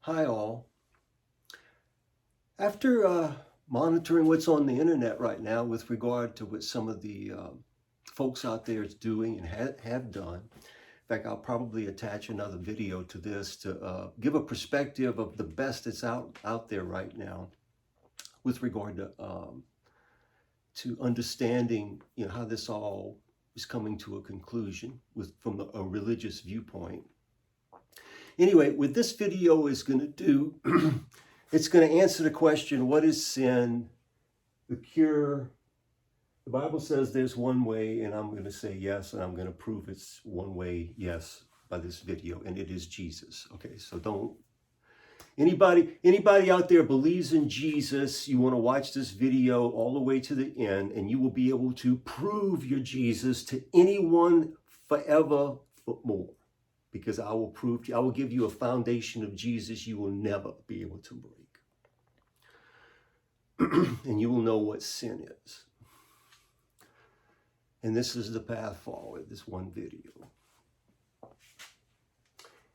Hi all. After monitoring what's on the internet right now with regard to what some of the folks out there is doing and have done, in fact, I'll probably attach another video to this to give a perspective of the best that's out there right now with regard to understanding, how this all is coming to a conclusion from a religious viewpoint. Anyway, what this video is going to do, it's going to answer the question, what is sin? The cure. The Bible says there's one way, and I'm going to say yes, and I'm going to prove it's one way, yes, by this video, and it is Jesus. Okay, so don't, anybody out there believes in Jesus, you want to watch this video all the way to the end, and you will be able to prove your Jesus to anyone forever more. Because I will give you a foundation of Jesus you will never be able to break. And you will know what sin is. And this is the path forward, this one video.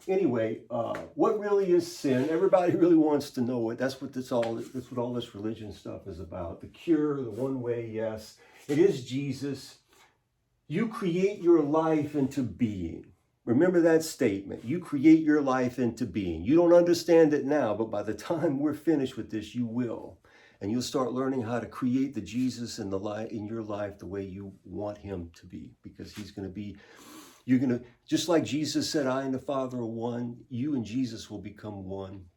Anyway, what really is sin? Everybody really wants to know it. That's what all this religion stuff is about. The cure, the one way, yes. It is Jesus. You create your life into being. Remember that statement. You create your life into being. You don't understand it now, but by the time we're finished with this, you will. And you'll start learning how to create the Jesus in your life the way you want him to be. Because just like Jesus said, I and the Father are one, you and Jesus will become one.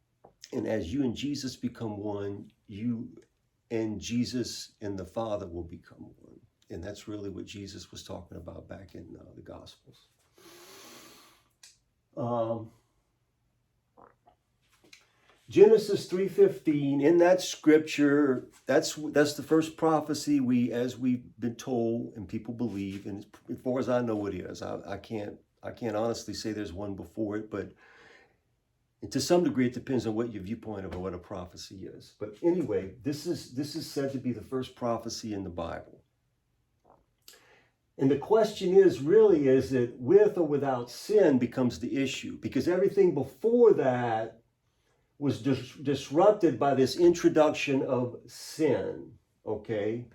And as you and Jesus become one, you and Jesus and the Father will become one. And that's really what Jesus was talking about back in the Gospels. Genesis 3:15, in that scripture, that's the first prophecy as we've been told and people believe, and as far as I know it is. I can't honestly say there's one before it, but to some degree it depends on what your viewpoint of what a prophecy is. But anyway, this is said to be the first prophecy in the Bible. And the question is it with or without sin becomes the issue? Because everything before that was disrupted by this introduction of sin, okay?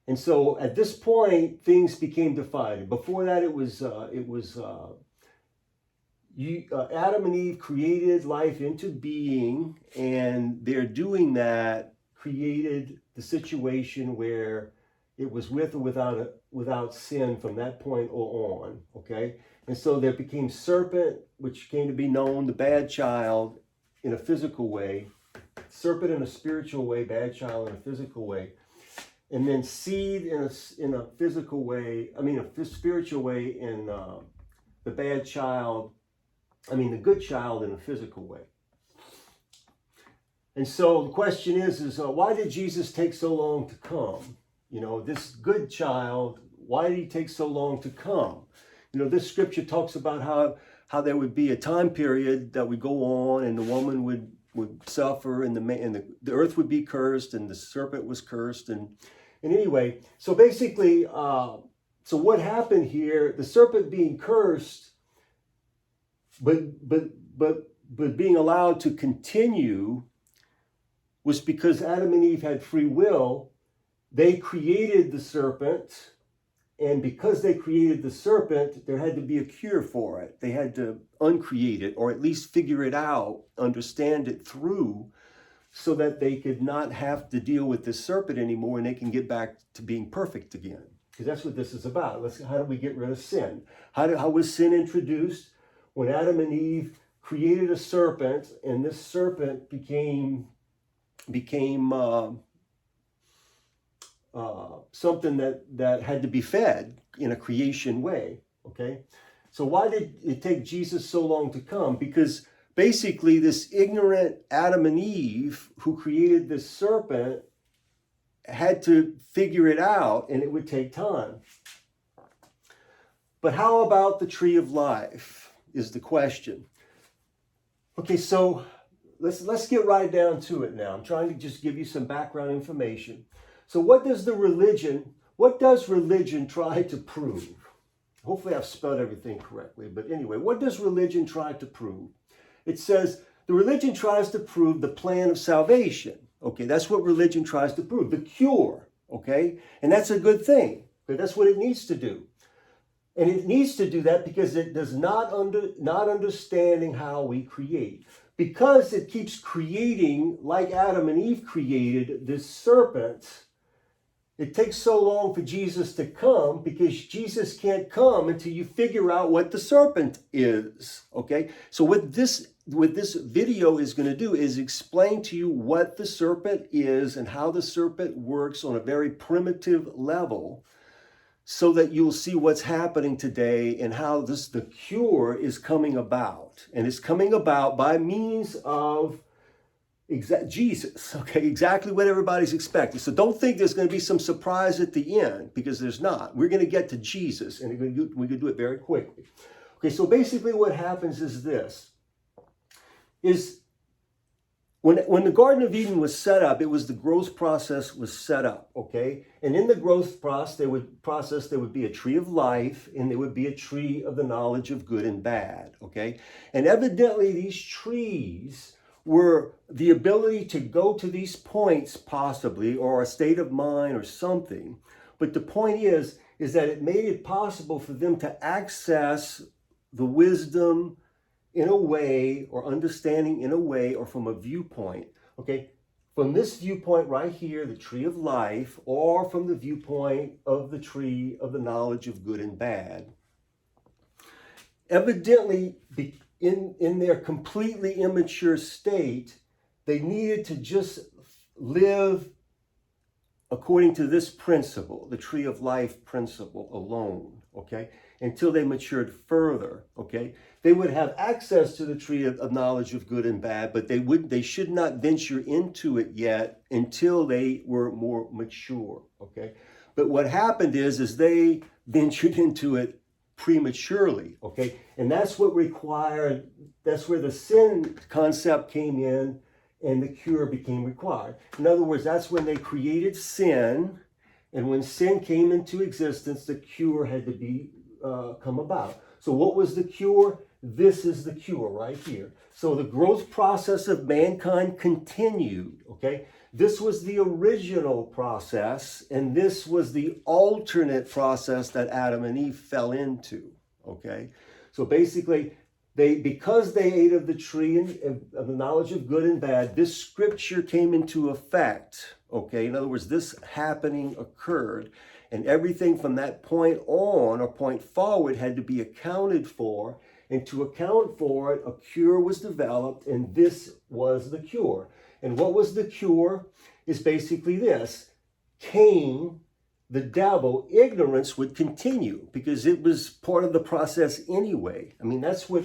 And so at this point, things became divided. Before that, Adam and Eve created life into being, and their doing that created the situation where it was with or without sin from that point on, okay? And so there became serpent, which came to be known, the bad child in a physical way, serpent in a spiritual way, bad child in a physical way, and then seed in a physical way, a spiritual way in the bad child, the good child in a physical way. And so the question is why did Jesus take so long to come? This good child, why did he take so long to come? This scripture talks about how there would be a time period that would go on, and the woman would suffer, and the earth would be cursed, and the serpent was cursed, and anyway, so basically, so what happened here? The serpent being cursed, but being allowed to continue, was because Adam and Eve had free will. They created the serpent, and because they created the serpent, there had to be a cure for it. They had to uncreate it, or at least figure it out, understand it through, so that they could not have to deal with this serpent anymore, and they can get back to being perfect again. Because that's what this is about. How do we get rid of sin? How was sin introduced? When Adam and Eve created a serpent, and this serpent became something that had to be fed in a creation way, okay? So why did it take Jesus so long to come? Because basically this ignorant Adam and Eve who created this serpent had to figure it out, and it would take time. But how about the tree of life is the question. Okay, so let's get right down to it now. I'm trying to just give you some background information. So what does religion try to prove? Hopefully I've spelled everything correctly, but anyway, what does religion try to prove? It says The religion tries to prove the plan of salvation. Okay, that's what religion tries to prove, the cure. Okay, and that's a good thing. Okay, that's what it needs to do. And it needs to do that because it does not understanding how we create. Because it keeps creating, like Adam and Eve created, this serpent. It takes so long for Jesus to come because Jesus can't come until you figure out what the serpent is. Okay, so what this video is going to do is explain to you what the serpent is and how the serpent works on a very primitive level, so that you'll see what's happening today and how the cure is coming about. And it's coming about by means of Jesus, okay, exactly what everybody's expecting. So don't think there's going to be some surprise at the end, because there's not. We're going to get to Jesus, and we can do it very quickly. Okay, so basically what happens is this, is when the Garden of Eden was set up, it was the growth process was set up, okay? And in the growth process, there would be a tree of life, and there would be a tree of the knowledge of good and bad, okay? And evidently these trees were the ability to go to these points possibly, or a state of mind or something. But the point is that it made it possible for them to access the wisdom in a way, or understanding in a way, or from a viewpoint, okay? From this viewpoint right here, the tree of life, or from the viewpoint of the tree of the knowledge of good and bad. Evidently, in their completely immature state, they needed to just live according to this principle, the tree of life principle alone, okay? Until they matured further, okay? They would have access to the tree of knowledge of good and bad, but they should not venture into it yet until they were more mature, okay? But what happened is they ventured into it prematurely, okay? And that's what required, that's where the sin concept came in, and the cure became required. In other words, that's when they created sin, and when sin came into existence, the cure had to be come about. So what was the cure? This is the cure right here. So the growth process of mankind continued, okay? This was the original process, and this was the alternate process that Adam and Eve fell into, okay? So basically, because they ate of the tree of the knowledge of good and bad, this scripture came into effect, okay? In other words, this happening occurred, and everything from that point on, or point forward, had to be accounted for, and to account for it, a cure was developed, and this was the cure. And what was the cure is basically this. Cain, the devil, ignorance would continue, because it was part of the process anyway. I mean, that's what,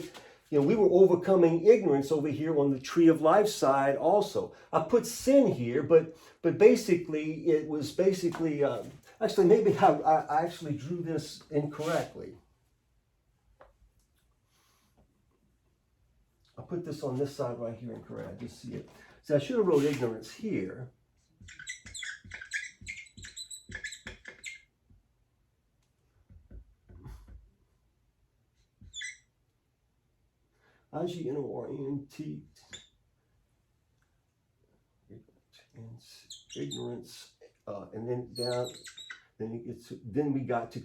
we were overcoming ignorance over here on the tree of life side also. I put sin here, but basically it was basically, actually maybe I actually drew this incorrectly. I put this on this side right here incorrect. I just see it. So I should have wrote ignorance here. IGNORENT. Ignorance, and then down. Then we got to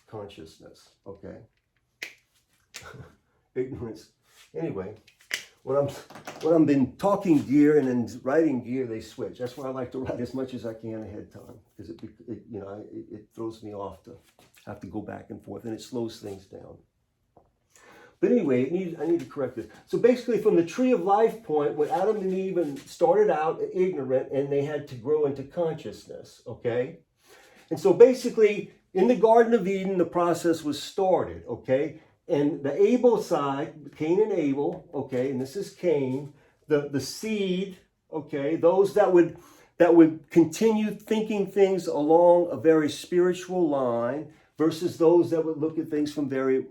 consciousness. Okay. Ignorance. Anyway, when I'm been talking gear and then writing gear, they switch. That's why I like to write as much as I can ahead of time, because it throws me off to have to go back and forth, and it slows things down. But anyway, I need to correct this. So basically, from the tree of life point, when Adam and Eve started out ignorant, and they had to grow into consciousness, okay? And so basically, in the Garden of Eden, the process was started, okay? And the Abel side, Cain and Abel, okay, and this is Cain, the seed, okay, those that would continue thinking things along a very spiritual line, versus those that would look at things from very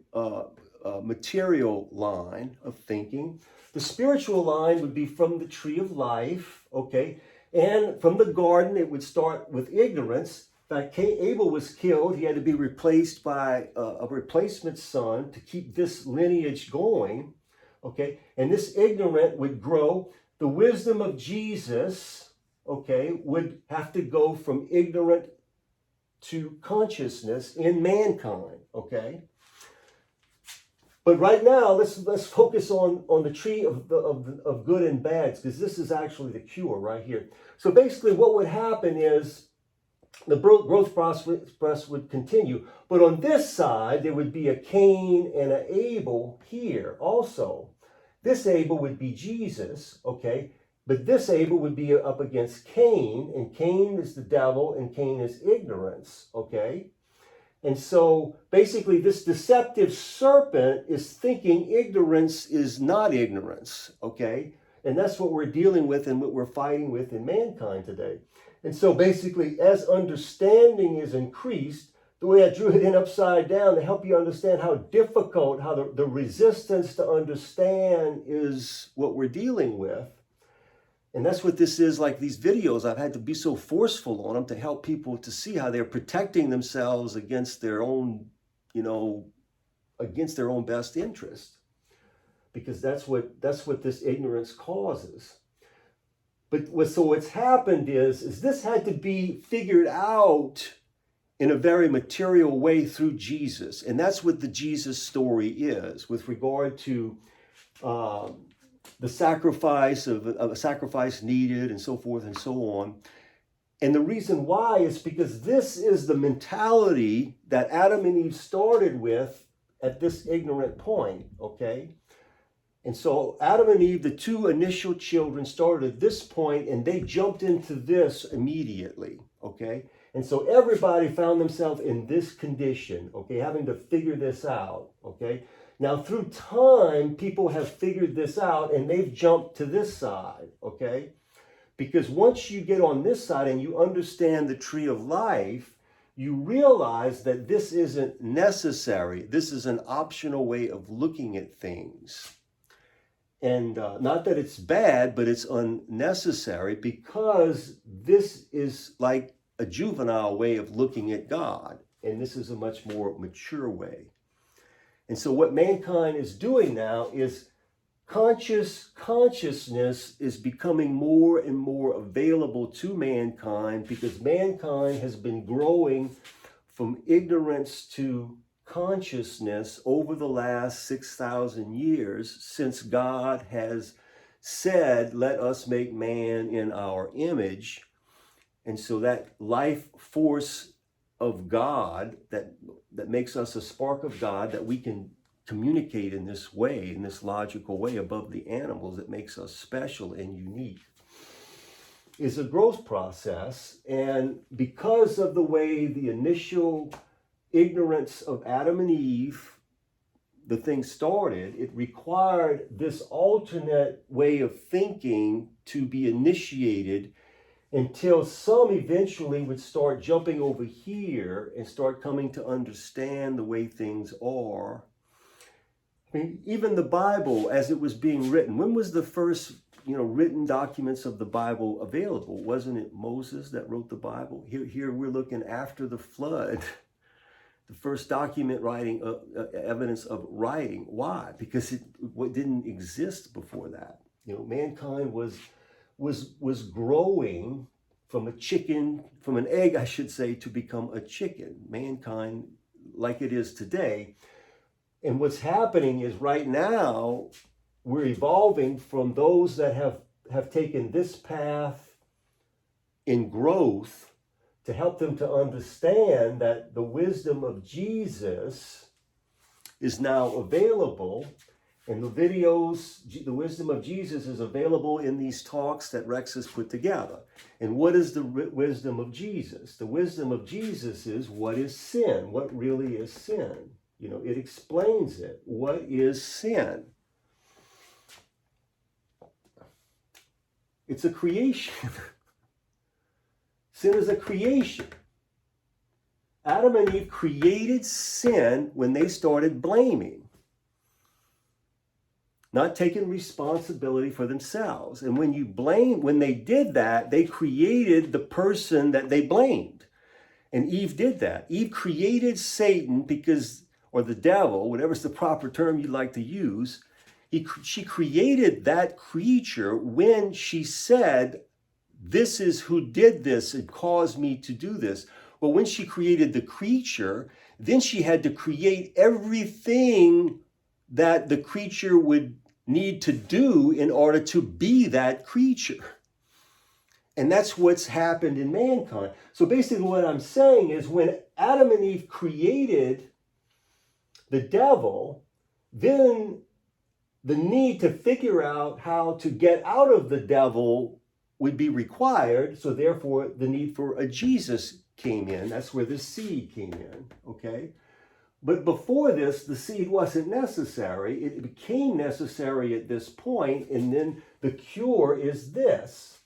material line of thinking. The spiritual line would be from the tree of life, okay, and from the garden it would start with ignorance. In fact, Abel was killed. He had to be replaced by a replacement son to keep this lineage going, Okay, and this ignorant would grow. The wisdom of Jesus, okay, would have to go from ignorant to consciousness in mankind, okay? But right now, let's focus on the tree of good and bad, because this is actually the cure right here. So basically what would happen is the growth process would continue. But on this side, there would be a Cain and an Abel here also. This Abel would be Jesus, okay? But this Abel would be up against Cain, and Cain is the devil, and Cain is ignorance, okay? And so basically this deceptive serpent is thinking ignorance is not ignorance, okay? And that's what we're dealing with and what we're fighting with in mankind today. And so basically as understanding is increased, the way I drew it in upside down to help you understand how difficult, how the resistance to understand is what we're dealing with. And that's what this is, like these videos, I've had to be so forceful on them to help people to see how they're protecting themselves against their own, against their own best interest. Because that's what this ignorance causes. But what's happened is this had to be figured out in a very material way through Jesus. And that's what the Jesus story is with regard to the sacrifice of a sacrifice needed and so forth and so on. And the reason why is because this is the mentality that Adam and Eve started with at this ignorant point, okay? And so Adam and Eve, the two initial children, started at this point and they jumped into this immediately, okay? And so everybody found themselves in this condition, okay, having to figure this out, okay? Now, through time, people have figured this out and they've jumped to this side, okay? Because once you get on this side and you understand the tree of life, you realize that this isn't necessary. This is an optional way of looking at things. And not that it's bad, but it's unnecessary because this is like a juvenile way of looking at God. And this is a much more mature way. And so what mankind is doing now is consciousness is becoming more and more available to mankind because mankind has been growing from ignorance to consciousness over the last 6,000 years since God has said, let us make man in our image. And so that life force of God that makes us a spark of God, that we can communicate in this way, in this logical way above the animals, that makes us special and unique, is a growth process. And because of the way the initial ignorance of Adam and Eve, the thing started, it required this alternate way of thinking to be initiated until some eventually would start jumping over here and start coming to understand the way things are. I mean, even the Bible, as it was being written, when was the first, written documents of the Bible available? Wasn't it Moses that wrote the Bible? Here we're looking after the flood, the first document writing, evidence of writing. Why? Because it didn't exist before that. Mankind was growing from an egg, I should say, to become a chicken. Mankind, like it is today. And what's happening is right now, we're evolving from those that have taken this path in growth to help them to understand that the wisdom of Jesus is now available. And the videos, the wisdom of Jesus is available in these talks that Rex has put together. And what is the wisdom of Jesus? The wisdom of Jesus is, what is sin? What really is sin? It explains it. What is sin? It's a creation. Sin is a creation. Adam and Eve created sin when they started blaming, not taking responsibility for themselves. And when they did that, they created the person that they blamed. And Eve did that. Eve created Satan or the devil, whatever's the proper term you'd like to use. She created that creature when she said, this is who did this and caused me to do this. Well, when she created the creature, then she had to create everything that the creature would need to do in order to be that creature. And that's what's happened in mankind. So basically what I'm saying is when Adam and Eve created the devil, then the need to figure out how to get out of the devil would be required. So therefore the need for a Jesus came in. That's where the seed came in, okay? But before this, the seed wasn't necessary. It became necessary at this point, and then the cure is this.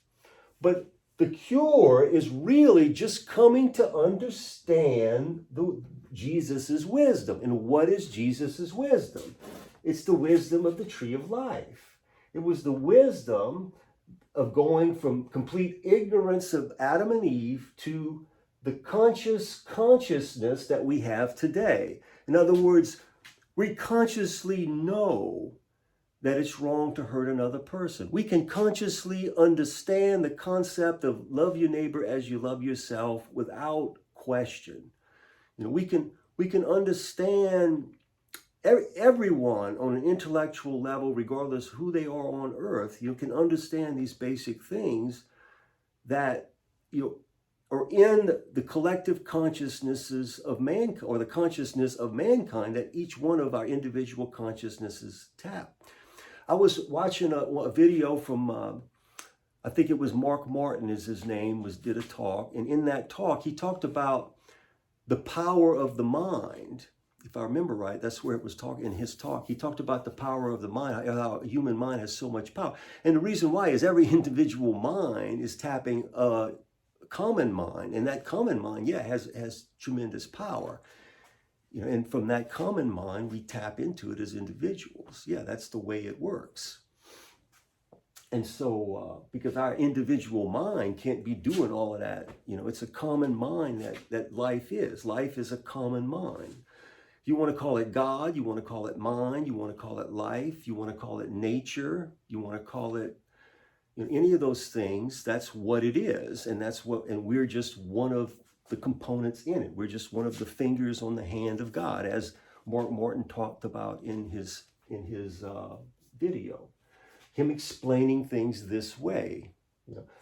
But the cure is really just coming to understand Jesus's wisdom. And what is Jesus's wisdom? It's the wisdom of the tree of life. It was the wisdom of going from complete ignorance of Adam and Eve to the consciousness that we have today. In other words, we consciously know that it's wrong to hurt another person. We can consciously understand the concept of love your neighbor as you love yourself without question. You know, we can understand everyone on an intellectual level, regardless who they are on earth. You can understand these basic things that are in the collective consciousnesses of mankind, or the consciousness of mankind that each one of our individual consciousnesses tap. I was watching a video from, I think it was Mark Martin is his name, did a talk. And in that talk, he talked about the power of the mind. If I remember right, that's where it was talking in his talk. He talked about the power of the mind, how a human mind has so much power. And the reason why is every individual mind is tapping a common mind. And that common mind, has tremendous power. You know, and from that common mind, we tap into it as individuals. Yeah, that's the way it works. And so, because our individual mind can't be doing all of that, it's a common mind that life is. Life is a common mind. You want to call it God, you want to call it mind, you want to call it life, you want to call it nature, you want to call it, any of those things. That's what it is, and we're just one of the components in it. We're just one of the fingers on the hand of God, as Mark Martin talked about in his video. Him explaining things this way.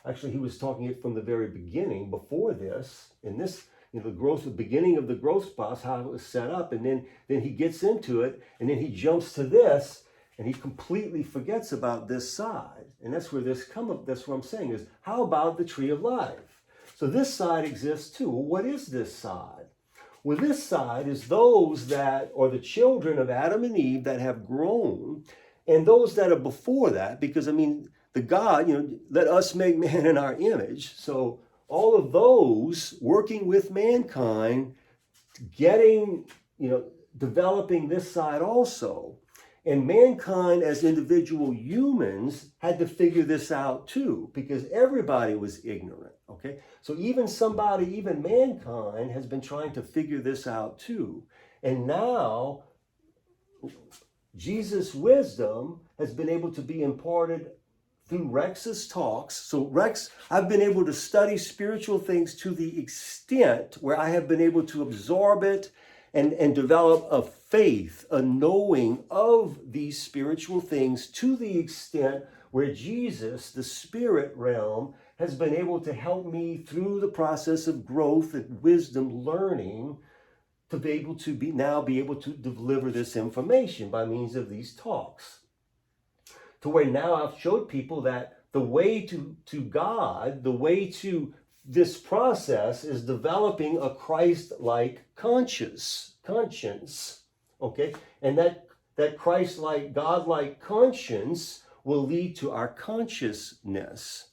Actually, he was talking it from the very beginning. Before this, in this, the beginning of the growth process, how it was set up, and then he gets into it, and then he jumps to this, and he completely forgets about this side. And that's where this come up. That's what I'm saying is, how about the tree of life? So this side exists too. Well, what is this side? Well, this side is those that are the children of Adam and Eve that have grown, and those that are before that, because the God, let us make man in our image. So all of those working with mankind, getting, developing this side also. And mankind as individual humans had to figure this out too, because everybody was ignorant, okay? So even mankind has been trying to figure this out too. And now, Jesus' wisdom has been able to be imparted through Rex's talks. So Rex, I've been able to study spiritual things to the extent where I have been able to absorb it and develop a faith, a knowing of these spiritual things to the extent where Jesus, the spirit realm, has been able to help me through the process of growth and wisdom learning to be able to be able to deliver this information by means of these talks. To where now I've showed people that the way to God, the way to this process is developing a Christ-like conscience, okay? And that Christ-like, God-like conscience will lead to our consciousness.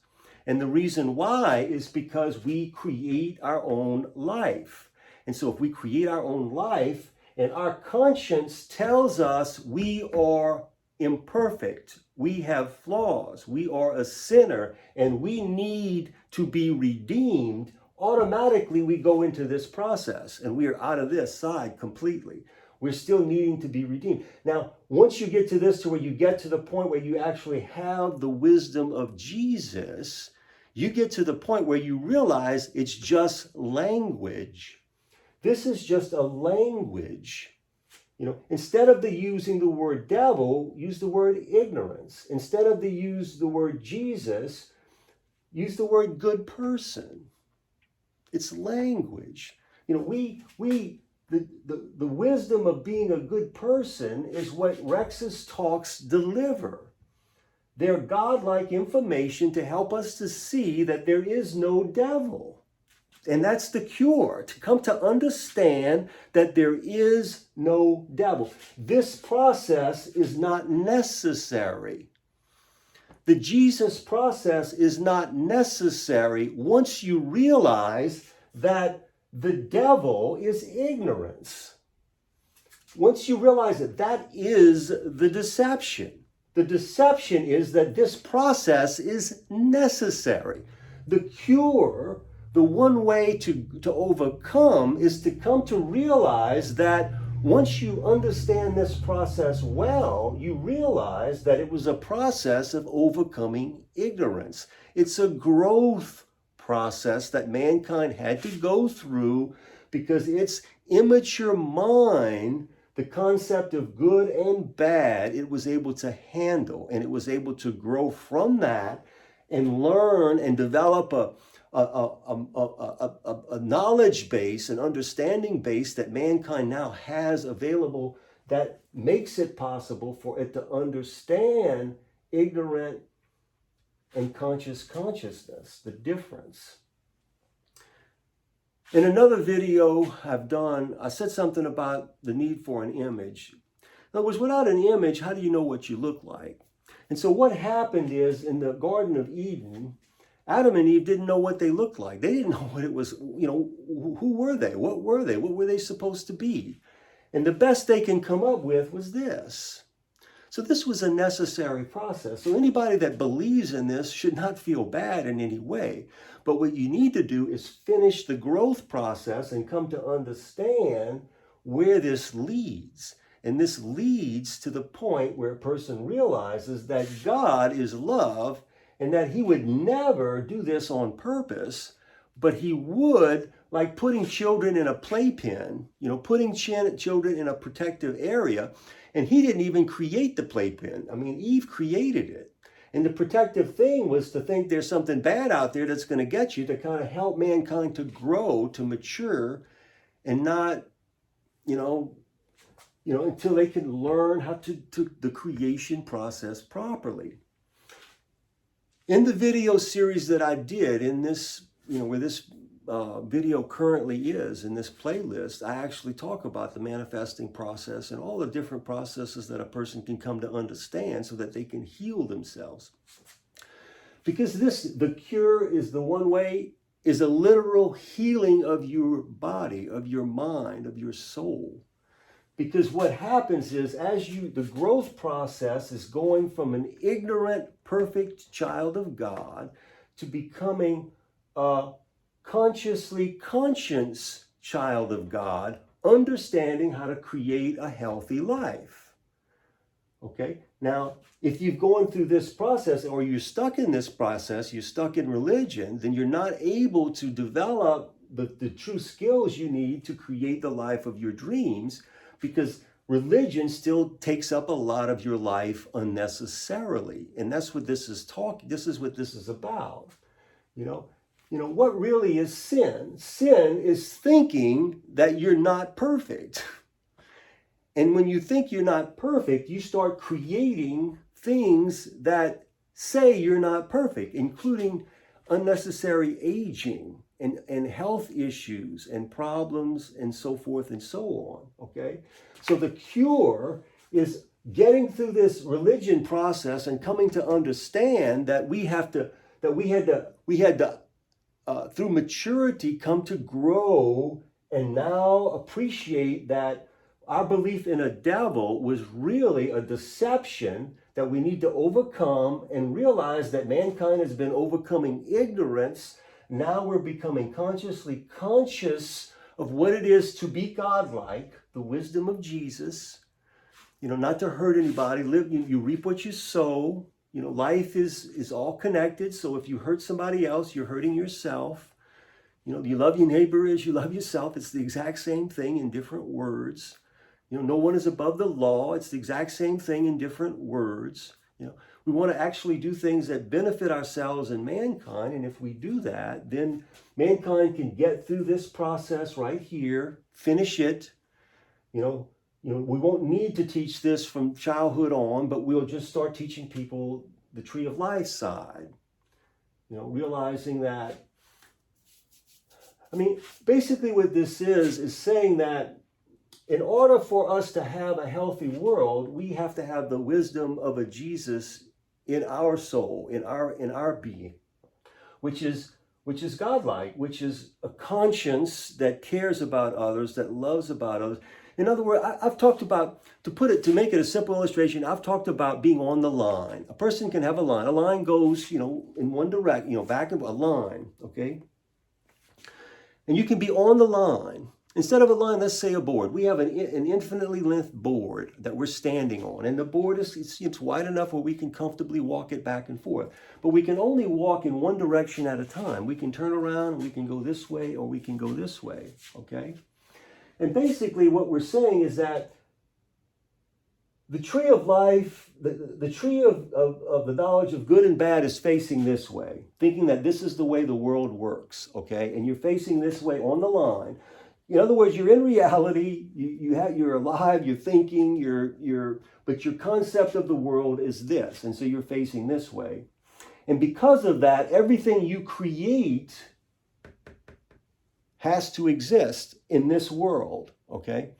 And the reason why is because we create our own life. And so if we create our own life and our conscience tells us we are imperfect, we have flaws, we are a sinner, and we need to be redeemed, automatically we go into this process and we are out of this side completely. We're still needing to be redeemed. Now, once you get to this, to where you get to the point where you actually have the wisdom of Jesus, you get to the point where you realize it's just language. This is just a language. Instead of using the word devil, use the word ignorance. Instead of use the word Jesus, use the word good person. It's language. The wisdom of being a good person is what Rex's talks deliver. They're godlike information to help us to see that there is no devil. And that's the cure, to come to understand that there is no devil. This process is not necessary. The Jesus process is not necessary once you realize that the devil is ignorance. Once you realize that is the deception. The deception is that this process is necessary. The cure, the one way to overcome, is to come to realize that once you understand this process well, you realize that it was a process of overcoming ignorance. It's a growth process that mankind had to go through because its immature mind, the concept of good and bad, it was able to handle, and it was able to grow from that and learn and develop a knowledge base, an understanding base that mankind now has available that makes it possible for it to understand ignorant and conscious consciousness, the difference. In another video I've done, I said something about the need for an image. In other words, without an image, how do you know what you look like? And so what happened is, in the Garden of Eden, Adam and Eve didn't know what they looked like. They didn't know what it was, who were they? What were they? What were they supposed to be? And the best they can come up with was this. So this was a necessary process. So anybody that believes in this should not feel bad in any way. But what you need to do is finish the growth process and come to understand where this leads. And this leads to the point where a person realizes that God is love, and that he would never do this on purpose, but he would, like putting children in a playpen, putting children in a protective area, and he didn't even create the playpen. I mean, Eve created it. And the protective thing was to think there's something bad out there that's going to get you, to kind of help mankind to grow, to mature, and not, until they can learn how to the creation process properly. In the video series that I did, in this, where this video currently is, in this playlist, I actually talk about the manifesting process and all the different processes that a person can come to understand so that they can heal themselves. Because the cure is the one way, is a literal healing of your body, of your mind, of your soul. Because what happens is, the growth process is going from an ignorant, perfect child of God to becoming a consciously conscious child of God, understanding how to create a healthy life. Okay? Now, if you've gone through this process, or you're stuck in this process, you're stuck in religion, then you're not able to develop the true skills you need to create the life of your dreams, because religion still takes up a lot of your life unnecessarily. And that's what this is what this is about. What really is sin? Sin is thinking that you're not perfect. And when you think you're not perfect, you start creating things that say you're not perfect, including unnecessary aging and health issues and problems and so forth and so on, okay? So the cure is getting through this religion process and coming to understand that we had to through maturity come to grow and now appreciate that our belief in a devil was really a deception that we need to overcome, and realize that mankind has been overcoming ignorance. Now we're becoming consciously conscious of what it is to be godlike, the wisdom of Jesus, not to hurt anybody. Live, you reap what you sow. Life is all connected. So if you hurt somebody else, you're hurting yourself. You love your neighbor as you love yourself. It's the exact same thing in different words. No one is above the law. It's the exact same thing in different words. We want to actually do things that benefit ourselves and mankind. And if we do that, then mankind can get through this process right here, finish it. We won't need to teach this from childhood on, but we'll just start teaching people the tree of life side. Realizing that, basically what this is saying that in order for us to have a healthy world, we have to have the wisdom of a Jesus in our soul, in our being, which is godlike, which is a conscience that cares about others, that loves about others. In other words, I've talked about, to make it a simple illustration, I've talked about being on the line. A person can have a line. A line goes, in one direction, back and a line, okay? And you can be on the line. Instead of a line, let's say a board. We have an infinitely length board that we're standing on. And the board it's wide enough where we can comfortably walk it back and forth. But we can only walk in one direction at a time. We can turn around, and we can go this way, or we can go this way, okay? And basically what we're saying is that the tree of life, the tree of the knowledge of good and bad is facing this way, thinking that this is the way the world works, okay? And you're facing this way on the line. In other words, you're in reality, you're alive, you're thinking, but your concept of the world is this, and so you're facing this way. And because of that, everything you create has to exist in this world, okay?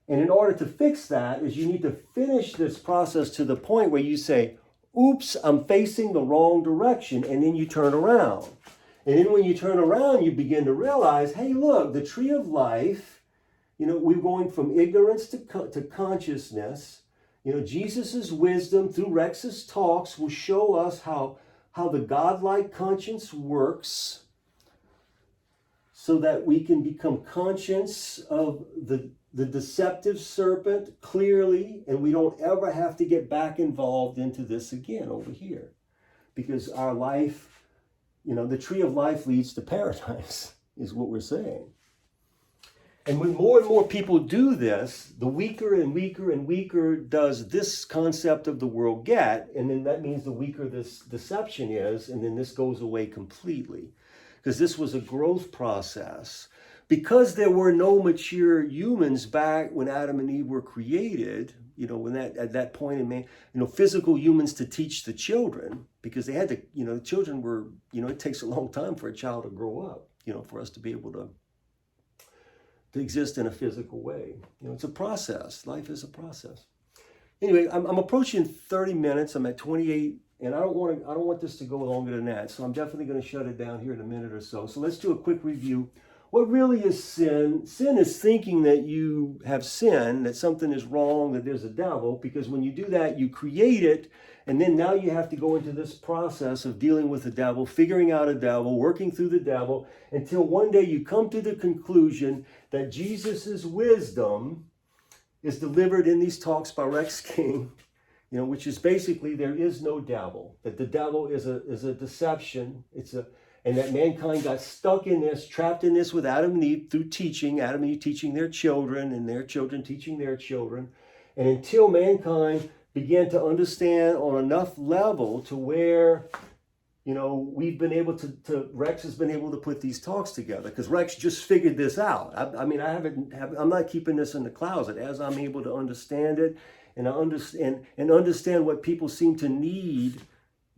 And in order to fix that is you need to finish this process to the point where you say, oops, I'm facing the wrong direction, and then you turn around. And then when you turn around, you begin to realize, hey, look, the tree of life, we're going from ignorance to consciousness. Jesus's wisdom through Rex's talks will show us how the godlike conscience works so that we can become conscious of the deceptive serpent clearly, and we don't ever have to get back involved into this again over here. Because our life, the tree of life leads to paradise, is what we're saying. And when more and more people do this, the weaker and weaker and weaker does this concept of the world get, and then that means the weaker this deception is, and then this goes away completely. Because this was a growth process. Because there were no mature humans back when Adam and Eve were created, at that point in man, physical humans to teach the children, because they had to, the children were, it takes a long time for a child to grow up, for us to be able to exist in a physical way. It's a process. Life is a process. Anyway, I'm approaching 30 minutes. I'm at 28, and I don't want this to go longer than that. So I'm definitely going to shut it down here in a minute or so. So let's do a quick review. What really is sin? Sin is thinking that you have sinned, that something is wrong, that there's a devil, because when you do that, you create it, and then now you have to go into this process of dealing with the devil, figuring out a devil, working through the devil, until one day you come to the conclusion that Jesus' wisdom is delivered in these talks by Rex King, which is basically there is no devil, that the devil is a deception, and that mankind got stuck in this, trapped in this with Adam and Eve through teaching, Adam and Eve teaching their children, and their children teaching their children. And until mankind began to understand on enough level to where, we've been able to Rex has been able to put these talks together, because Rex just figured this out. I'm not keeping this in the closet. As I'm able to understand it and understand what people seem to need,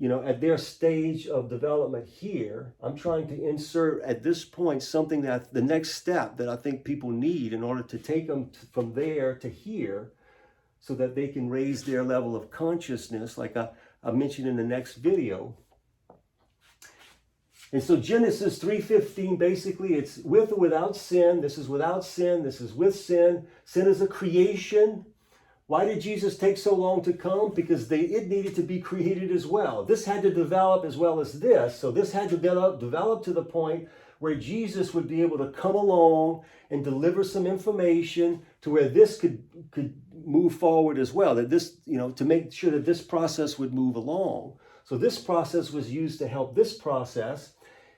at their stage of development here, I'm trying to insert at this point something that the next step that I think people need in order to take them from there to here, so that they can raise their level of consciousness, like I mentioned in the next video. And so Genesis 3:15, basically it's with or without sin. This is without sin. This is with sin. Sin is a creation. Why did Jesus take so long to come? Because it needed to be created as well. This had to develop as well as this. So this had to develop to the point where Jesus would be able to come along and deliver some information to where this could move forward as well, that this, to make sure that this process would move along. So this process was used to help this process,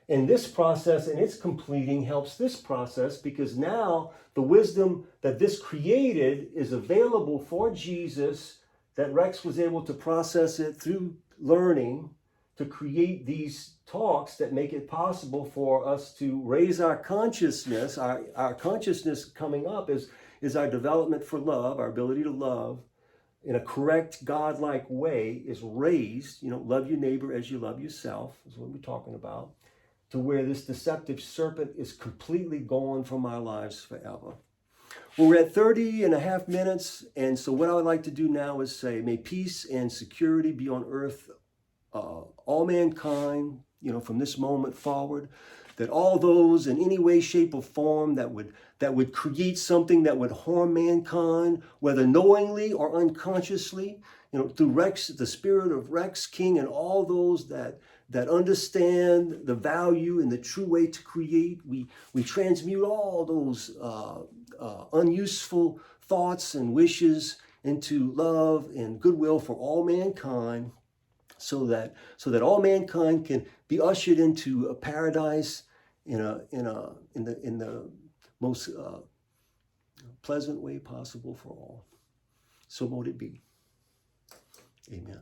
and this process and its completing helps this process, because now the wisdom that this created is available for Jesus, that Rex was able to process it through learning to create these talks that make it possible for us to raise our consciousness. Our consciousness coming up is our development for love, our ability to love in a correct, godlike way is raised. Love your neighbor as you love yourself is what we're talking about, to where this deceptive serpent is completely gone from our lives forever. Well, we're at 30 and a half minutes, and so what I would like to do now is say, may peace and security be on earth, all mankind, from this moment forward, that all those in any way, shape, or form that would create something that would harm mankind, whether knowingly or unconsciously, through Rex, the spirit of Rex King, and all those that understand the value and the true way to create, we transmute all those unuseful thoughts and wishes into love and goodwill for all mankind, so that all mankind can be ushered into a paradise in the most pleasant way possible for all. So mote it be. Amen.